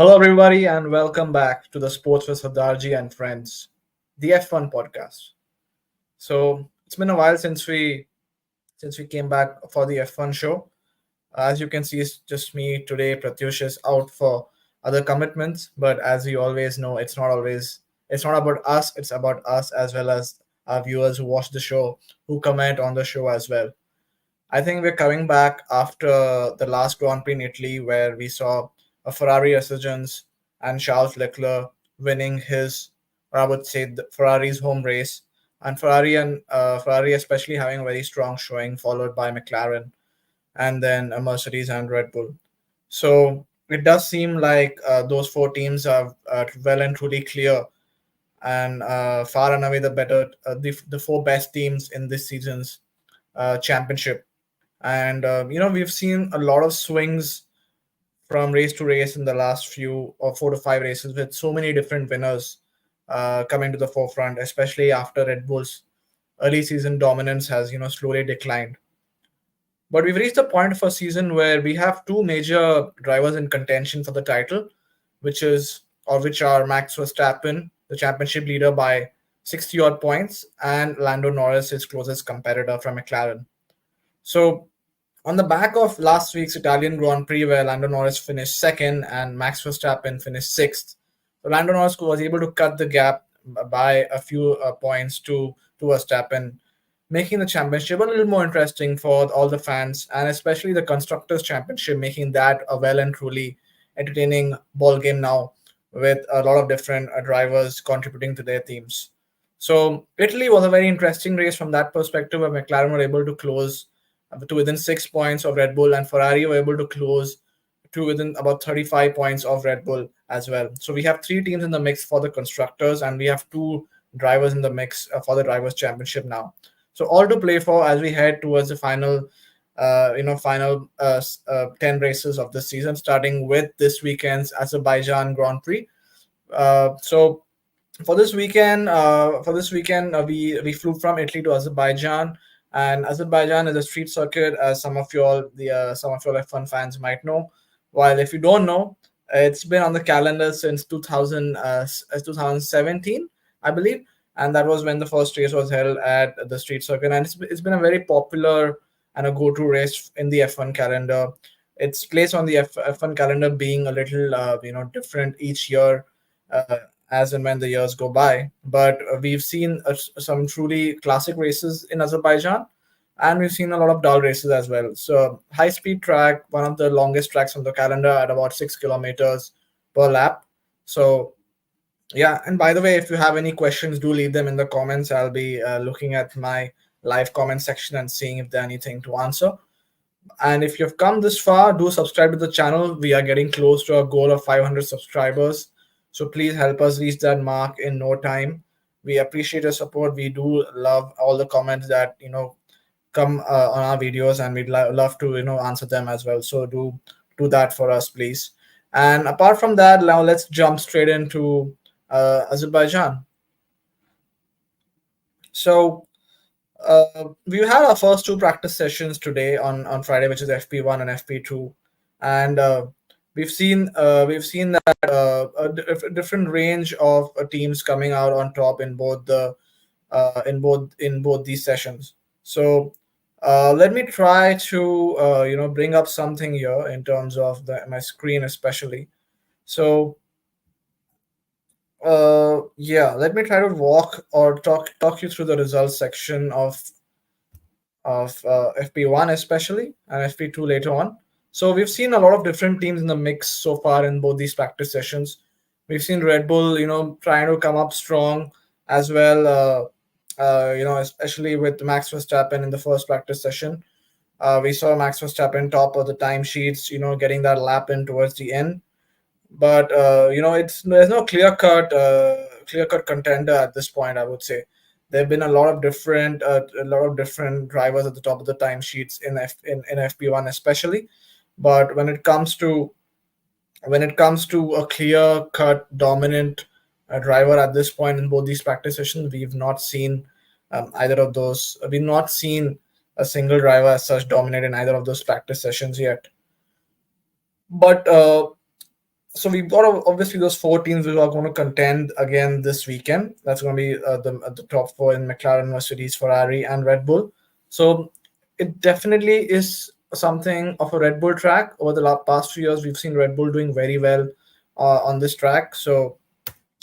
Hello, everybody, and welcome back to the Sports with Sardarji and Friends, the F1 podcast. So it's been a while since we came back for the F1 show. As you can see, it's just me today. Pratyush is out for other commitments, but as you always know, it's not about us. It's about us as well as our viewers who watch the show, who comment on the show as well. I think we're coming back after the last Grand Prix in Italy, where we saw a Ferrari resurgence and Charles Leclerc winning his, or I would say, Ferrari's home race, and Ferrari especially having a very strong showing, followed by McLaren and then a Mercedes and Red Bull. So it does seem like those four teams are well and truly clear and far and away the four best teams in this season's championship. And we've seen a lot of swings from race to race in the last few or 4 to 5 races, with so many different winners coming to the forefront, especially after Red Bull's early season dominance has slowly declined. But we've reached a point of a season where we have two major drivers in contention for the title, which are Max Verstappen, the championship leader by 60 odd points, and Lando Norris, his closest competitor from McLaren. So on the back of last week's Italian Grand Prix, where Lando Norris finished second and Max Verstappen finished sixth, so Lando Norris was able to cut the gap by a few points to Verstappen, making the championship a little more interesting for all the fans, and especially the constructors' championship, making that a well and truly entertaining ball game now, with a lot of different drivers contributing to their teams. So Italy was a very interesting race from that perspective, where McLaren were able to close to within 6 points of Red Bull, and Ferrari were able to close to within about 35 points of Red Bull as well. So we have three teams in the mix for the constructors, and we have two drivers in the mix for the drivers' championship now. So all to play for as we head towards the final 10 races of the season, starting with this weekend's Azerbaijan Grand Prix. So for this weekend, we flew from Italy to Azerbaijan, and Azerbaijan is a street circuit, as some of your F1 fans might know. While if you don't know, it's been on the calendar since 2017, I believe, and that was when the first race was held at the street circuit, and it's been a very popular and a go-to race in the F1 calendar. Its place on the F1 calendar being a little different each year. As and when the years go by. But we've seen some truly classic races in Azerbaijan, and we've seen a lot of dull races as well. So, high speed track, one of the longest tracks on the calendar at about 6 kilometers per lap. So, yeah, and by the way, if you have any questions, do leave them in the comments. I'll be looking at my live comment section and seeing if there's anything to answer. And if you've come this far, do subscribe to the channel. We are getting close to our goal of 500 subscribers. So please help us reach that mark in no time. We appreciate your support. We do love all the comments that come on our videos, and we'd love to answer them as well. So do that for us, please. And apart from that, now let's jump straight into Azerbaijan. So we had our first two practice sessions today on Friday, which is FP1 and FP2, and we've seen that a different range of teams coming out on top in both these sessions. So let me try to bring up something here in terms of my screen especially. So yeah, let me try to walk or talk you through the results section of FP1 especially, and FP2 later on. So we've seen a lot of different teams in the mix so far in both these practice sessions. We've seen Red Bull, trying to come up strong as well. Especially with Max Verstappen in the first practice session. We saw Max Verstappen top of the timesheets, getting that lap in towards the end. But there's no clear cut contender at this point, I would say. There have been a lot of different drivers at the top of the timesheets in FP1 especially. But when it comes to a clear cut dominant driver at this point in both these practice sessions, we've not seen either of those. We've not seen a single driver as such dominate in either of those practice sessions yet. But So we've got obviously those four teams who are going to contend again this weekend. That's going to be the top four in McLaren, Mercedes, Ferrari, and Red Bull. So it definitely is something of a Red Bull track. Over the past few years, we've seen Red Bull doing very well on this track. So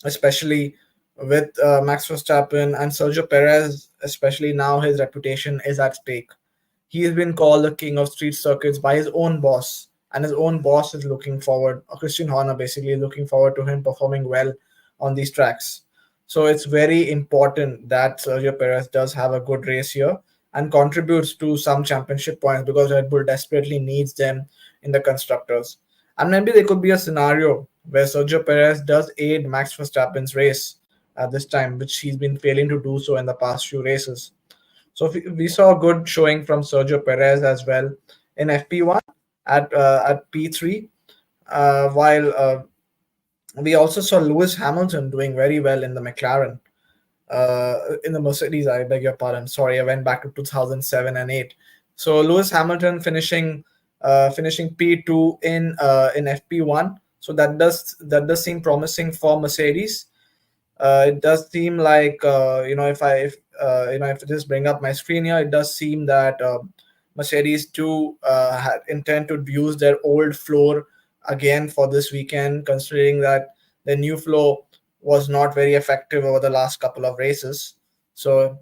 especially with Max Verstappen and Sergio Perez, especially now his reputation is at stake. He has been called the king of street circuits by his own boss, and his own boss is looking forward, Christian Horner basically is looking forward to him performing well on these tracks. So it's very important that Sergio Perez does have a good race here and contributes to some championship points because Red Bull desperately needs them in the constructors. And maybe there could be a scenario where Sergio Perez does aid Max Verstappen's race at this time, which he's been failing to do so in the past few races. So we saw a good showing from Sergio Perez as well in FP1 at P3, while we also saw Lewis Hamilton doing very well in the McLaren. In the Mercedes, I beg your pardon. Sorry, I went back to 2007 and 8. So Lewis Hamilton finishing P2 in FP1. So that does seem promising for Mercedes. It does seem like if I just bring up my screen here, it does seem that Mercedes do intend to use their old floor again for this weekend, considering that the new floor was not very effective over the last couple of races. So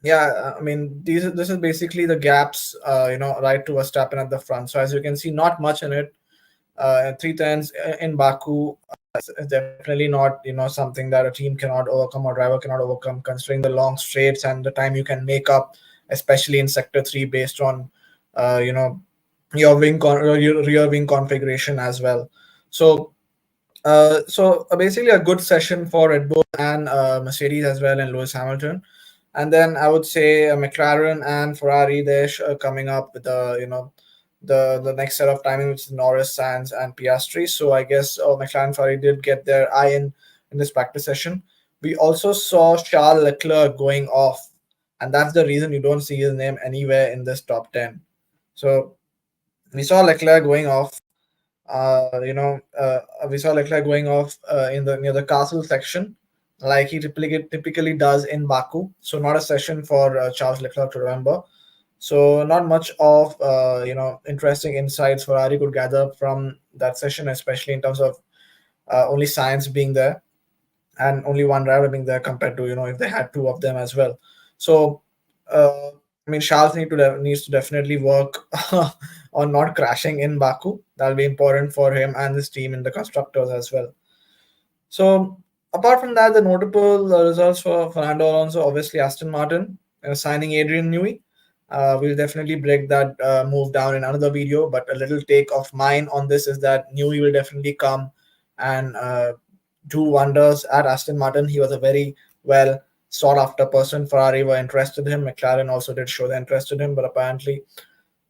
yeah, I mean this is basically the gaps, right to Verstappen at the front. So as you can see, not much in it. Three turns in Baku is definitely not something that a team cannot overcome or driver cannot overcome, considering the long straights and the time you can make up, especially in sector 3 based on uh, you know your rear wing configuration as well. So basically a good session for Red Bull and Mercedes as well, and Lewis Hamilton. And then I would say McLaren and Ferrari, they're coming up with the next set of timing, which is Norris, Sainz, and Piastri. So I guess McLaren, Ferrari did get their eye in this practice session. We also saw Charles Leclerc going off, and that's the reason you don't see his name anywhere in this top 10. So we saw Leclerc going off. We saw Leclerc going off in the near the castle section, like he typically does in Baku. So not a session for Charles Leclerc to remember. So not much of interesting insights Ferrari could gather from that session, especially in terms of only science being there and only one driver being there compared to if they had two of them as well. So I mean Charles needs to definitely work on not crashing in Baku. That'll be important for him and his team in the constructors as well. So apart from that, the notable results for Fernando Alonso, obviously Aston Martin signing Adrian Newey. We'll definitely break that move down in another video, but a little take of mine on this is that Newey will definitely come and do wonders at Aston Martin. He was a very well sought after person. Ferrari were interested in him. McLaren also did show they interested in him, but apparently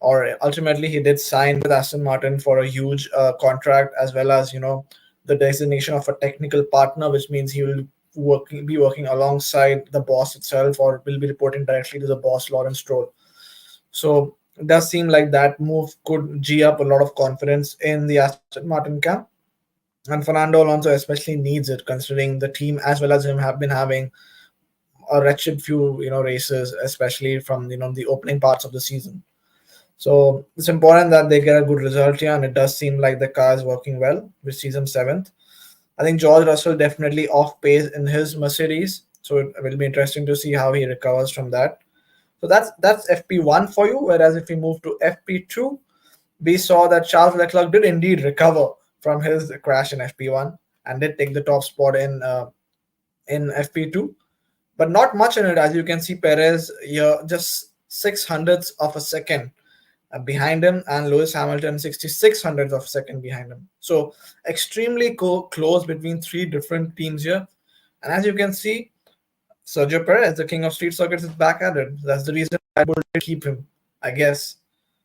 or ultimately he did sign with Aston Martin for a huge contract, as well as the designation of a technical partner, which means he will be working alongside the boss itself, or will be reporting directly to the boss, Lawrence Stroll. So it does seem like that move could g up a lot of confidence in the Aston Martin camp, and Fernando Alonso especially needs it, considering the team as well as him have been having a wretched few races, especially from the opening parts of the season. So it's important that they get a good result here, and it does seem like the car is working well, which sees him seventh. I think George Russell definitely off pace in his Mercedes, so it will be interesting to see how he recovers from that. So that's FP1 for you. Whereas if we move to FP2, we saw that Charles Leclerc did indeed recover from his crash in FP1 and did take the top spot in FP2, but not much in it. As you can see, Perez here just 600ths of a second behind him, and Lewis Hamilton 66 hundredths of a second behind him. So extremely close between three different teams here. And as you can see, Sergio Perez, the king of street circuits, is back at it. That's the reason I would keep him, I guess.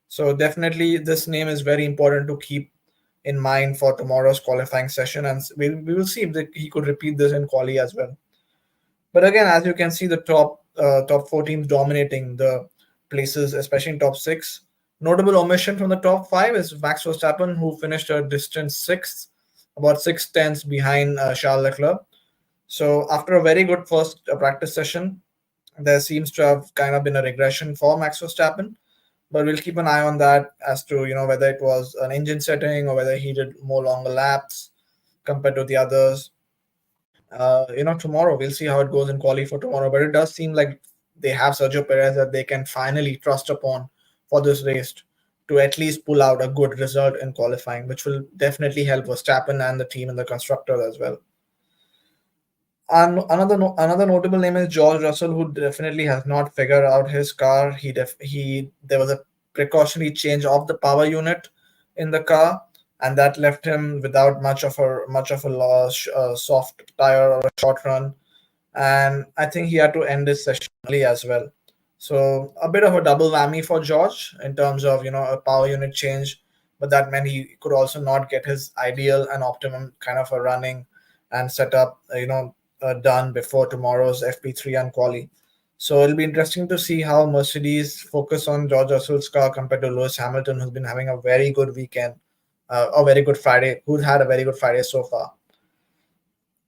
So definitely this name is very important to keep in mind for tomorrow's qualifying session, and we will see if he could repeat this in quali as well. But again, as you can see, the top four teams dominating the places, especially in top six. Notable omission from the top five is Max Verstappen, who finished a distant sixth. about 6 tenths behind Charles Leclerc. So after a very good first practice session, there seems to have kind of been a regression for Max Verstappen. But we'll keep an eye on that as to whether it was an engine setting or whether he did more longer laps compared to the others. Tomorrow we'll see how it goes in quali for tomorrow. But it does seem like they have Sergio Perez that they can finally trust upon for this race to at least pull out a good result in qualifying, which will definitely help Verstappen and the team and the constructors as well. And another notable name is George Russell, who definitely has not figured out his car. He there was a precautionary change of the power unit in the car, and that left him without much of a loss, soft tire or a short run, and I think he had to end his session early as well. So a bit of a double whammy for George in terms of a power unit change, but that meant he could also not get his ideal and optimum kind of a running and setup done before tomorrow's FP3 and quali. So it'll be interesting to see how Mercedes focus on George Russell's car compared to Lewis Hamilton, who's been having a very good weekend, a very good Friday, who's had a very good Friday so far.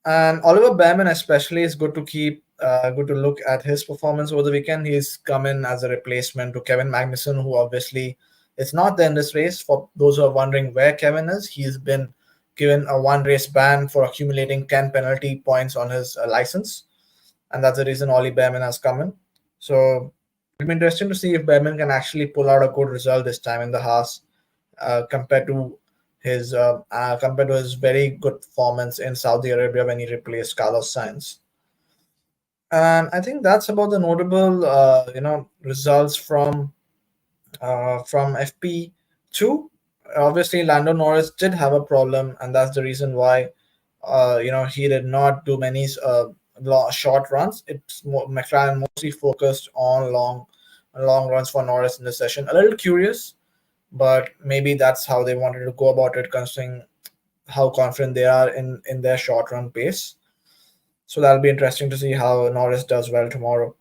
And Oliver Behrman especially is good to look at his performance over the weekend. He's come in as a replacement to Kevin Magnussen, who obviously is not there in this race. For those who are wondering where Kevin is, he's been given a one race ban for accumulating 10 penalty points on his license. And that's the reason Ollie Behrman has come in. So it'll be interesting to see if Behrman can actually pull out a good result this time in the Haas compared to his very good performance in Saudi Arabia when he replaced Carlos Sainz. And I think that's about the notable results from FP2. Obviously, Lando Norris did have a problem, and that's the reason why he did not do many short runs. McLaren mostly focused on long runs for Norris in the session. A little curious, but maybe that's how they wanted to go about it, considering how confident they are in their short run pace. So that'll be interesting to see how Norris does well tomorrow.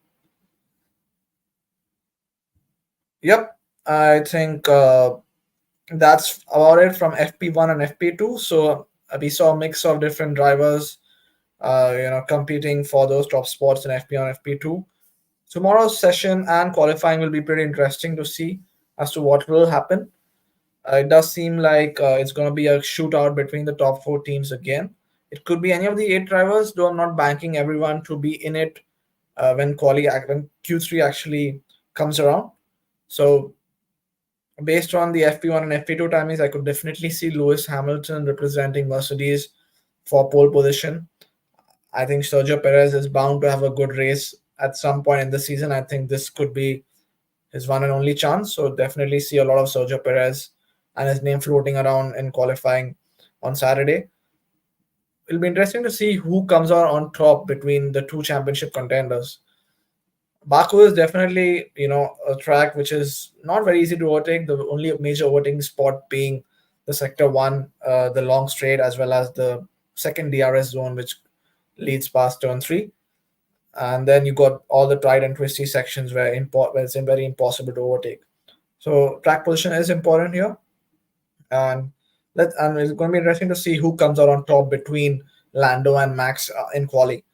Yep, I think that's about it from FP1 and FP2. So we saw a mix of different drivers, competing for those top spots in FP1 and FP2. Tomorrow's session and qualifying will be pretty interesting to see as to what will happen. It does seem like it's going to be a shootout between the top four teams again. It could be any of the eight drivers, though I'm not banking everyone to be in it when Q3 actually comes around. So based on the FP1 and FP2 timings, I could definitely see Lewis Hamilton representing Mercedes for pole position. I think Sergio Perez is bound to have a good race at some point in the season. I think this could be his one and only chance. So definitely see a lot of Sergio Perez and his name floating around in qualifying on Saturday. It'll be interesting to see who comes out on top between the two championship contenders. Baku is definitely, a track which is not very easy to overtake. The only major overtaking spot being the sector one, the long straight, as well as the second DRS zone, which leads past turn three. And then you got all the tight and twisty sections where it's very impossible to overtake. So track position is important here, and it's going to be interesting to see who comes out on top between Lando and Max in quali.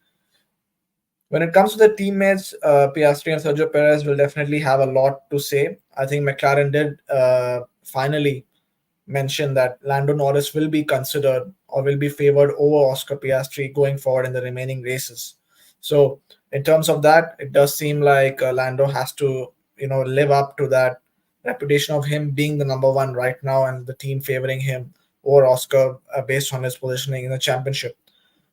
When it comes to the teammates, Piastri and Sergio Perez will definitely have a lot to say. I think McLaren did finally mention that Lando Norris will be considered or will be favored over Oscar Piastri going forward in the remaining races. So, in terms of that, it does seem like Lando has to, live up to that reputation of him being the number one right now and the team favoring him over Oscar based on his positioning in the championship.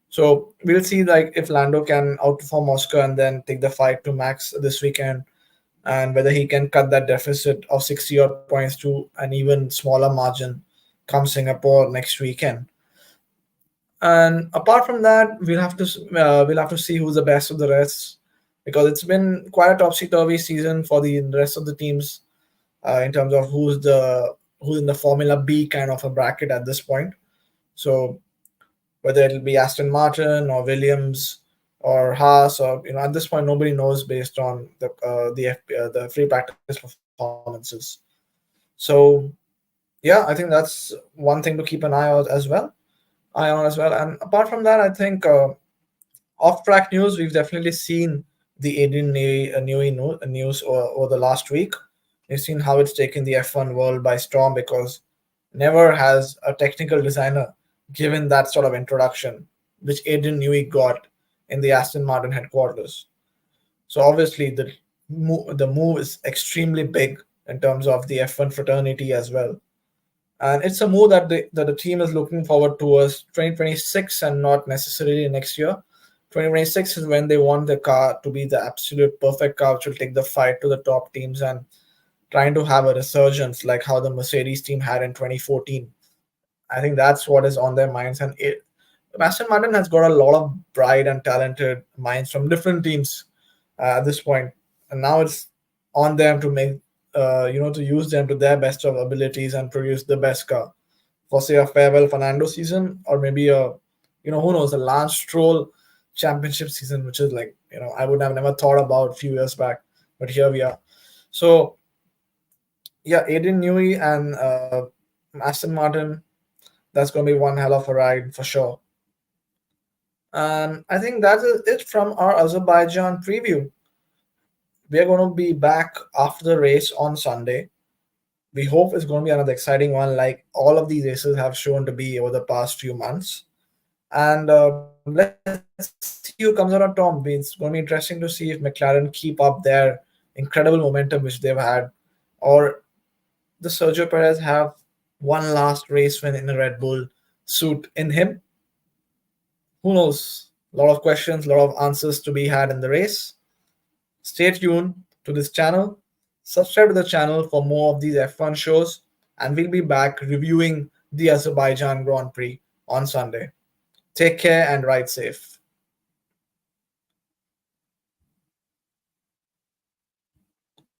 So we'll see like if Lando can outperform Oscar and then take the fight to Max this weekend, and whether he can cut that deficit of 60 odd points to an even smaller margin come Singapore next weekend. And apart from that, we'll have to see who's the best of the rest, because it's been quite a topsy turvy season for the rest of the teams in terms of who's in the Formula B kind of a bracket at this point. So whether it'll be Aston Martin or Williams or Haas, or at this point nobody knows based on the free practice performances. So yeah, I think that's one thing to keep an eye out as well. Ion as well. And apart from that, I think off-track news, we've definitely seen the Adrian Newey news over the last week. We've seen how it's taken the F1 world by storm because never has a technical designer given that sort of introduction, which Adrian Newey got in the Aston Martin headquarters. So obviously the move is extremely big in terms of the F1 fraternity as well, and it's a move that the team is looking forward towards 2026 and not necessarily next year. 2026 is when they want the car to be the absolute perfect car which will take the fight to the top teams and trying to have a resurgence like how the Mercedes team had in 2014. I think that's what is on their minds, and Aston Martin has got a lot of bright and talented minds from different teams at this point, and now it's on them to make to use them to their best of abilities and produce the best car for say a farewell Fernando season or maybe a who knows a Lance Stroll championship season, which is like I would have never thought about a few years back, but here we are. So yeah, Adrian Newey and Aston Martin, that's going to be one hell of a ride for sure. And I think that is it from our Azerbaijan preview. We are going to be back after the race on Sunday. We hope it's going to be another exciting one, like all of these races have shown to be over the past few months. And let's see who comes out on top. It's going to be interesting to see if McLaren keep up their incredible momentum which they've had, or the Sergio Perez have one last race win in a Red Bull suit in him. Who knows? A lot of questions, a lot of answers to be had in the race. Stay tuned to this channel. Subscribe to the channel for more of these F1 shows, and we'll be back reviewing the Azerbaijan Grand Prix on Sunday. Take care and ride safe.